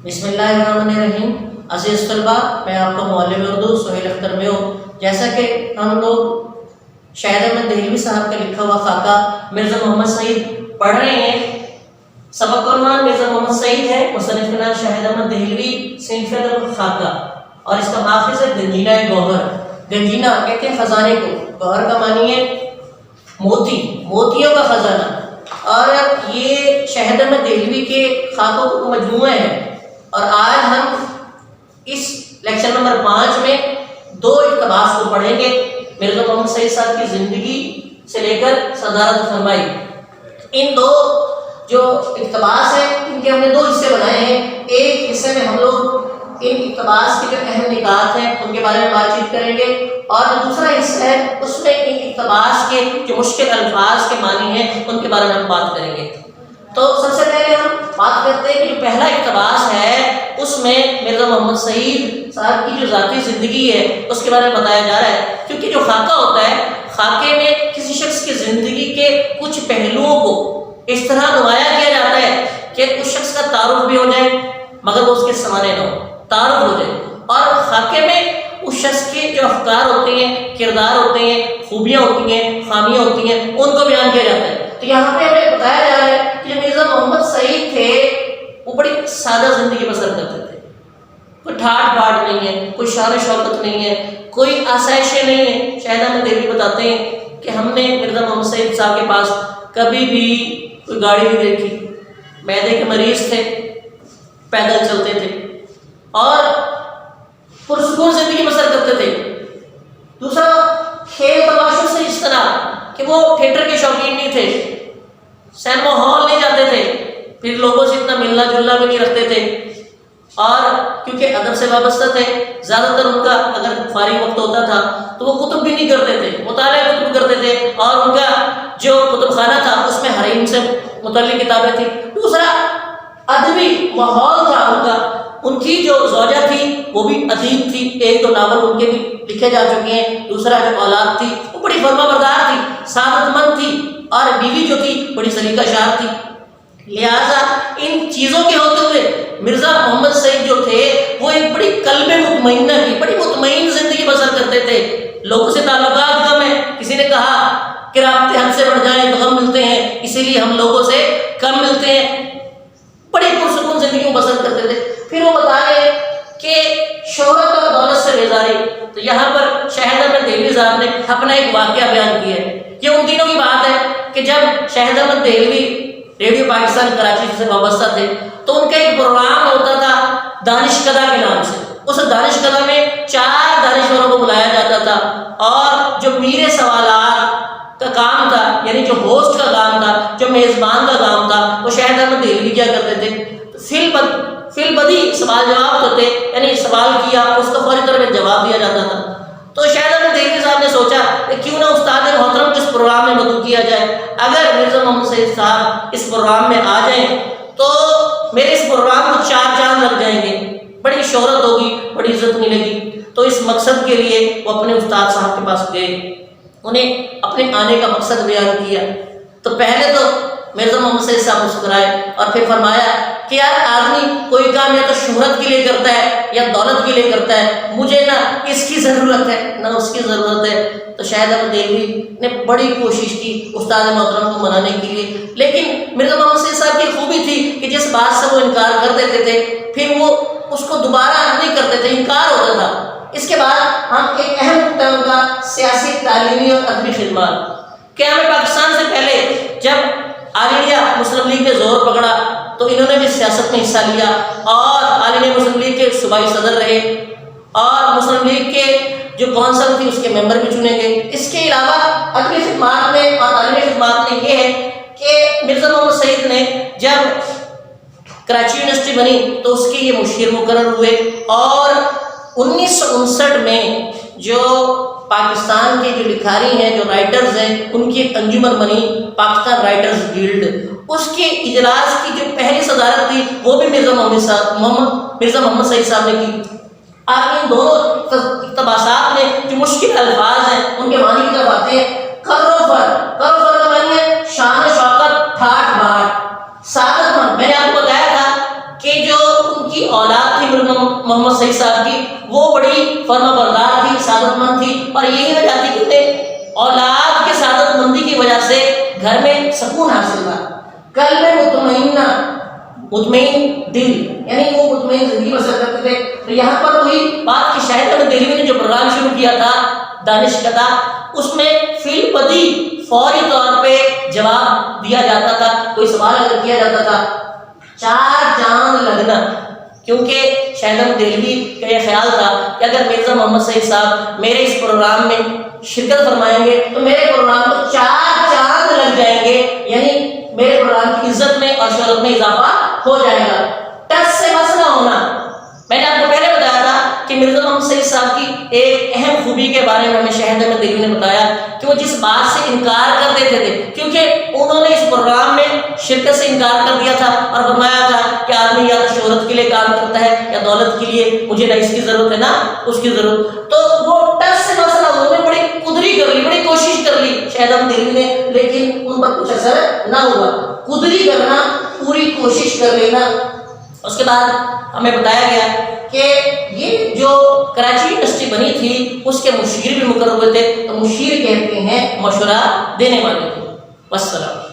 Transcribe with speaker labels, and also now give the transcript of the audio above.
Speaker 1: بسم اللہ الرحمن الرحیم۔ عزیز طلباء، میں آپ کا معلم اردو سہیل اختر میں ہوں۔ جیسا کہ ہم لوگ شاہد احمد دہلوی صاحب کا لکھا ہوا خاکہ مرزا محمد سعید پڑھ رہے ہیں۔ سبق کا عنوان مرزا محمد سعید ہے، مصنف کا نام شاہد احمد دہلوی، صنف ادب خاکہ، اور اس کا ماخذ ہے گنجینہ گوہر۔ گنجینہ کہتے ہیں خزانے کو، گوہر کا معنی ہے موتی، موتیوں کا خزانہ۔ اور یہ شاہد احمد دہلوی کے خاکوں کا مجموعہ ہے، اور آج ہم اس لیکچر نمبر 5 میں دو اقتباس کو پڑھیں گے۔ مرزا محمد سعید صاحب کی زندگی سے لے کر صدارت فرمائی، ان دو جو اقتباس ہیں ان کے ہم نے دو حصے بنائے ہیں۔ ایک حصے میں ہم لوگ ان اقتباس کے جو اہم نکات ہیں ان کے بارے میں بات چیت کریں گے، اور جو دوسرا حصہ ہے اس میں ان اقتباس کے جو مشکل الفاظ کے معنی ہیں ان کے بارے میں ہم بات کریں گے۔ تو سب سے پہلے ہم بات کرتے ہیں کہ جو پہلا اقتباس ہے اس میں مرزا محمد سعید صاحب کی جو ذاتی زندگی ہے اس کے بارے میں بتایا جا رہا ہے، کیونکہ جو خاکہ ہوتا ہے، خاکے میں کسی شخص کی زندگی کے کچھ پہلوؤں کو اس طرح نمایاں کیا جاتا ہے کہ اس شخص کا تعارف بھی ہو جائے مگر وہ اس کے سمانے نہ ہو، تعارف ہو جائے، اور خاکے میں اس شخص کے جو افکار ہوتے ہیں، کردار ہوتے ہیں، خوبیاں ہوتی ہیں، خامیاں ہوتی ہیں، ان کو بیان کیا جاتا ہے۔ تو یہاں پہ ہمیں بتایا جا رہا ہے کہ جو مرزا محمد سعید تھے وہ بڑی سادہ زندگی بسر کرتے تھے، کوئی ٹھاٹ باٹ نہیں ہے، کوئی شان و شوکت نہیں ہے، کوئی آسائشیں نہیں ہیں۔ شاہد احمد دہلوی بتاتے ہیں کہ ہم نے مرزا محمد سعید صاحب کے پاس کبھی بھی کوئی گاڑی نہیں دیکھی، معدے کے مریض تھے، پیدل چلتے تھے اور پرسکون زندگی بسر کرتے تھے۔ دوسرا، کھیل تماشوں سے اس طرح کہ وہ تھیٹر کے شوقین نہیں تھے، سینما ہال نہیں جاتے تھے، پھر لوگوں سے اتنا ملنا جلنا بھی نہیں رکھتے تھے، اور کیونکہ ادب سے وابستہ تھے زیادہ تر ان کا اگر فارغ وقت ہوتا تھا تو وہ کتب بھی نہیں کرتے تھے، مطالعہ کتب کرتے تھے، اور ان کا جو کتب خانہ تھا اس میں حریم سے متعلق کتابیں تھیں۔ دوسرا، ادبی ماحول تھا ان کا، ان کی جو زوجہ تھی وہ بھی ادیب تھی، ایک دو ناول ان کے بھی لکھے جا چکے ہیں۔ دوسرا جو اولاد تھی وہ بڑی فرما بردار تھی، سعادت مند تھی، اور بیوی جو تھی بڑی سلیقہ شار تھی۔ لہذا ان چیزوں کے ہوتے ہوئے مرزا محمد سعید جو تھے وہ ایک بڑی قلب مطمئنہ کی بڑی مطمئن زندگی بسر کرتے تھے۔ لوگوں سے تعلقات کم ہیں، کسی نے کہا کہ رابطے حد سے بڑھ جائیں تو غم ملتے ہیں، اسی لیے ہم لوگوں سے کم ملتے ہیں، بڑی پرسکون زندگی بسر کرتے تھے۔ پھر وہ بتا رہے ہیں کہ شہرت اور دولت سے بیزاری۔ تو یہاں پر شاہد احمد دہلوی صاحب نے اپنا ایک واقعہ بیان کیا ہے۔ یہ ان دنوں کی بات ہے کہ جب شاہد احمد دہلوی ریڈیو پاکستان کراچی سے وابستہ تھے تو ان کا ایک پروگرام ہوتا تھا دانش کدہ کے نام سے۔ اس دانش کدہ میں 4 دانشوروں کو بلایا جاتا تھا، اور جو میر سوالات کا کام تھا، یعنی جو ہوسٹ کا کام تھا، جو میزبان کا کام تھا، وہ شاہد احمد دہلوی کیا کرتے تھے۔ فی البدی سوال جواب ہوتے، یعنی سوال کیا اس کا فوری طور پہ جواب دیا جاتا تھا۔ تو شاہد احمد دہلوی صاحب نے سوچا کہ کیوں نہ استاد محترم کو اس پروگرام میں مدعو کیا جائے، اگر مرزا محمد سعید صاحب اس پروگرام میں آ جائیں تو میرے اس پروگرام کو 4 چاند لگ جائیں گے، بڑی شہرت ہوگی، بڑی عزت ملے گی۔ تو اس مقصد کے لیے وہ اپنے استاد صاحب کے پاس گئے، انہیں اپنے آنے کا مقصد بیان کیا۔ تو پہلے تو مرزا محمد سعید صاحب مسکرائے اور پھر فرمایا کہ یار آدمی کوئی کام یا تو شہرت کے لیے کرتا ہے یا دولت کے لیے کرتا ہے، مجھے نہ اس کی ضرورت ہے نہ اس کی ضرورت ہے۔ تو شاہد احمد دہلوی نے بڑی کوشش کی استاد محترم کو منانے کے لیے، لیکن مرزا محمد سعید صاحب کی خوبی تھی کہ جس بات سے وہ انکار کر دیتے تھے پھر وہ اس کو دوبارہ نہیں کرتے تھے، انکار ہوتا تھا۔ اس کے بعد ہم ایک اہم نقطہ ان کا سیاسی، تعلیمی اور ادبی خدمات۔ قیام پاکستان سے پہلے جب آل انڈیا مسلم لیگ نے زور پکڑا تو انہوں نے بھی سیاست میں حصہ لیا، اور آل انڈیا مسلم لیگ کے صوبائی صدر رہے، اور مسلم لیگ کے جو کونسل تھی اس کے ممبر بھی چنے گئے۔ اس کے علاوہ ادبی خدمات میں اور تعلیمی خدمات میں یہ ہے کہ مرزا محمد سعید نے جب کراچی یونیورسٹی بنی تو اس کے یہ مشیر مقرر ہوئے، اور 1959 میں جو پاکستان کے جو لکھاری ہیں، جو رائٹرز ہیں، ان کی ایک انجمن بنی پاکستان رائٹرز گلڈ، اس کے اجلاس کی جو پہلی صدارت تھی وہ بھی مرزا محمد سعید صاحب نے کی۔ آپ ان دونوں اقتباسات میں جو مشکل الفاظ ہیں ان کے معنی کی طرف آتے ہیں۔ کروفر کا معنی ہے شان و شوکت، ٹھاٹ باٹ، سعادت مند۔ میں نے آپ کو بتایا تھا کہ جو ان کی محمد سعید صاحب کی، وہ بڑی فرما بردار تھی، سعادت مند تھی، اور یہی وجہ تھی کہ انہیں اولاد کے سعادت مندی کی وجہ سے گھر میں سکون حاصل تھا، قلب مطمئنہ، مطمئن دل، یعنی وہ مطمئن زندگی بسر کرتے تھے۔ تو یہاں پر وہی بات کہ شاہد احمد دہلوی نے جو پروگرام شروع کیا تھا دانش کدہ، اس میں فی البدی فوری طور پہ جواب دیا جاتا تھا، کوئی سوال اگر کیا جاتا تھا 4 چاند لگنا، کیونکہ شاہد احمد دہلوی کا یہ خیال تھا کہ اگر مرزا محمد سعید صاحب میرے اس پروگرام میں شرکت فرمائیں گے تو میرے پروگرام کو 4 چاند لگ جائیں گے، یعنی میرے پروگرام کی عزت میں اور شہرت میں اضافہ ہو جائے گا۔ ٹس سے مسئلہ ہونا، میں نے آپ کو پہلے بتایا تھا کہ مرزا محمد سعید صاحب کی ایک اہم خوبی کے بارے میں ہمیں شاہد احمد دہلوی نے بتایا کہ وہ جس بات سے انکار کر دیتے تھے، کیونکہ انہوں نے اس پروگرام میں شرکت سے انکار کر دیا تھا اور فرمایا تھا کہ آدمی یا تو شہرت کے لیے کام کرتا ہے یا دولت کے لیے، مجھے نہ اس کی ضرورت ہے نہ اس کی ضرورت، تو وہ ٹس سے مسئلہ انہوں نے بڑی قدری کر لی، بڑی کوشش کر لی شاہد احمد دہلوی نے، لیکن ان پر کچھ اثر نہ ہوا۔ قدری کرنا، پوری کوشش کر لینا۔ اس کے بعد ہمیں بتایا گیا کہ یہ جو کراچی یونیورسٹی بنی تھی اس کے مشیر بھی مقرر ہوئے تھے، تو مشیر کہتے ہیں مشورہ دینے والے کو۔ والسلام۔